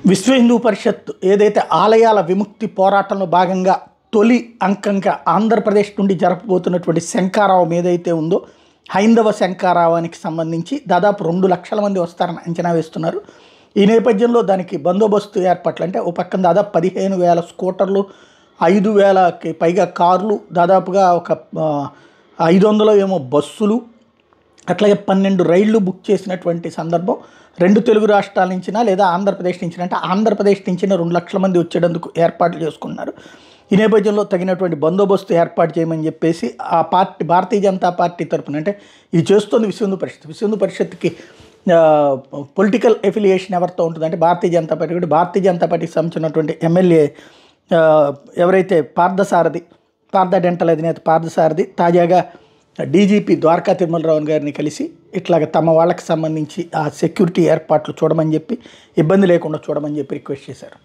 విశ్వ హిందూ పరిషత్ ఏదైతే ఆలయాల విముక్తి పోరాటంలో భాగంగా తొలి అంకంగా ఆంధ్రప్రదేశ్ నుండి జరపబోతున్నటువంటి శంఖారావం ఏదైతే ఉందో హైందవ శంఖారావానికి సంబంధించి దాదాపు 2 లక్షల మంది వస్తారని అంచనా వేస్తున్నారు. ఈ నేపథ్యంలో దానికి బందోబస్తు ఏర్పాట్లు అంటే ఓ పక్కన దాదాపు 15,000 స్కూటర్లు, 5,000కి పైగా కార్లు, దాదాపుగా ఒక 500 ఏమో బస్సులు, అట్లాగే 12 రైళ్లు బుక్ చేసినటువంటి సందర్భం. 2 తెలుగు రాష్ట్రాల నుంచినా లేదా ఆంధ్రప్రదేశ్ నుంచి అంటే ఆంధ్రప్రదేశ్ నుంచి 2 లక్షల మంది వచ్చేటందుకు ఏర్పాట్లు చేసుకున్నారు. ఈ నేపథ్యంలో తగినటువంటి బందోబస్తు ఏర్పాటు చేయమని చెప్పేసి ఆ పార్టీ భారతీయ జనతా పార్టీ తరఫున అంటే ఇది చేస్తుంది విశ్వ హిందూ పరిషత్. విశ్వ హిందూ పరిషత్కి పొలిటికల్ ఎఫిలియేషన్ ఎవరితో ఉంటుందంటే భారతీయ జనతా పార్టీ. కూడా భారతీయ జనతా పార్టీకి సంబంధించినటువంటి ఎమ్మెల్యే ఎవరైతే పార్థ డెంటల్ అధినేత పార్థసారథి తాజాగా డీజీపీ ద్వారకా తిరుమలరావు గారిని కలిసి ఇట్లాగ తమ వాళ్ళకి సంబంధించి ఆ సెక్యూరిటీ ఏర్పాట్లు చూడమని చెప్పి, ఇబ్బంది లేకుండా చూడమని చెప్పి రిక్వెస్ట్ చేశారు.